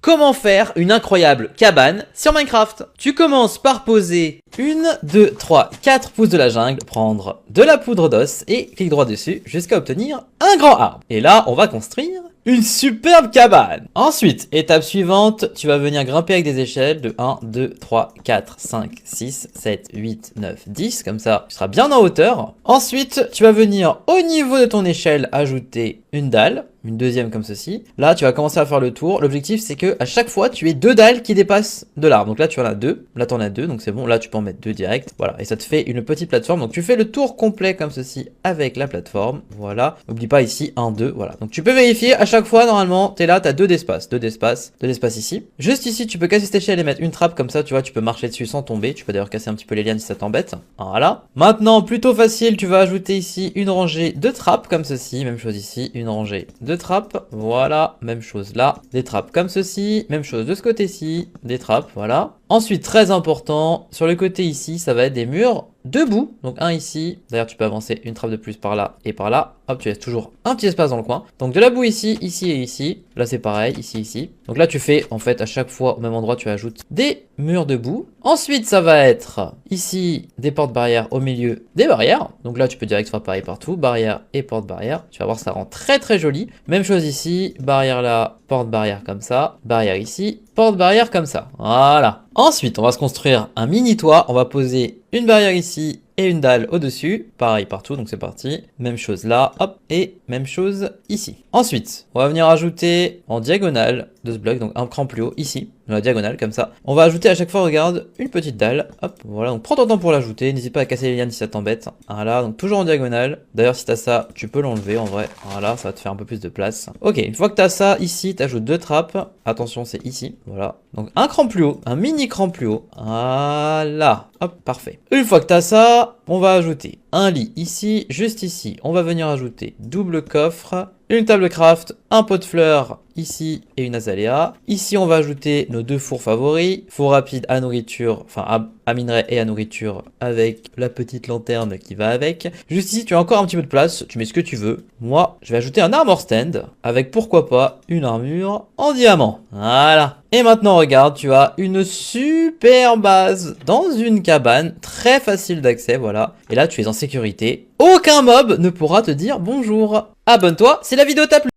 comment faire une incroyable cabane sur Minecraft. Tu commences par poser 1, 2, 3, 4 pouces de la jungle, prendre de la poudre d'os et clic droit dessus jusqu'à obtenir un grand arbre. Et là, on va construire une superbe cabane. Ensuite, étape suivante, tu vas venir grimper avec des échelles de 1, 2, 3, 4, 5, 6, 7, 8, 9, 10. Comme ça, tu seras bien en hauteur. Ensuite, tu vas venir au niveau de ton échelle ajouter une dalle. Une deuxième comme ceci. Là, tu vas commencer à faire le tour. L'objectif, c'est que à chaque fois, tu aies 2 dalles qui dépassent de l'arbre. Donc là, tu en as 2. Là, tu en as 2. Donc c'est bon. Là, tu peux en mettre 2 direct. Voilà. Et ça te fait une petite plateforme. Donc tu fais le tour complet comme ceci avec la plateforme. Voilà. N'oublie pas ici 1, 2. Voilà. Donc tu peux vérifier à chaque fois. Normalement, tu es là, tu as 2 d'espace. 2 d'espace. 2 d'espace ici. Juste ici, tu peux casser cette échelle et mettre une trappe comme ça. Tu vois, tu peux marcher dessus sans tomber. Tu peux d'ailleurs casser un petit peu les lianes si ça t'embête. Voilà. Maintenant, plutôt facile, tu vas ajouter ici une rangée de trappes comme ceci. Même chose ici. Une rangée de trappes. Voilà, même chose là, des trappes comme ceci, même chose de ce côté-ci, des trappes, voilà. Ensuite, très important, sur le côté ici, ça va être des murs debout, donc un ici, d'ailleurs tu peux avancer une trappe de plus par là et par là, hop, tu laisses toujours un petit espace dans le coin. Donc de la boue ici, ici et ici, là c'est pareil, ici, ici. Donc là tu fais, en fait, à chaque fois au même endroit, tu ajoutes des murs debout. Ensuite, ça va être ici, des portes-barrières au milieu des barrières. Donc là tu peux direct faire pareil partout, barrière et porte-barrière. Tu vas voir, ça rend très très joli. Même chose ici, barrière là, porte-barrière comme ça, barrière ici, porte-barrière comme ça. Voilà. Ensuite, on va se construire un mini toit. On va poser une barrière ici et une dalle au-dessus. Pareil partout, donc c'est parti. Même chose là, hop, et même chose ici. Ensuite, on va venir ajouter en diagonale de ce bloc, donc un cran plus haut ici, dans la diagonale comme ça. On va ajouter à chaque fois, regarde, une petite dalle. Hop, voilà, donc prends ton temps pour l'ajouter. N'hésite pas à casser les lianes si ça t'embête. Voilà, donc toujours en diagonale. D'ailleurs, si t'as ça, tu peux l'enlever en vrai. Voilà, ça va te faire un peu plus de place. Ok, une fois que t'as ça ici, t'ajoutes 2 trappes. Attention, c'est ici, voilà. Donc un cran plus haut, un mini cran plus haut. Voilà, hop, parfait. Une fois que t'as ça, on va ajouter un lit ici, juste ici. On va venir ajouter double coffre, une table craft, un pot de fleurs ici et une azalea. Ici, on va ajouter nos 2 fours favoris. Four rapide à nourriture, enfin à minerai et à nourriture avec la petite lanterne qui va avec. Juste ici, tu as encore un petit peu de place. Tu mets ce que tu veux. Moi, je vais ajouter un armor stand avec pourquoi pas une armure en diamant. Voilà. Et maintenant, regarde, tu as une super base dans une cabane, très facile d'accès, voilà. Et là, tu es en sécurité. Aucun mob ne pourra te dire bonjour. Abonne-toi si la vidéo t'a plu.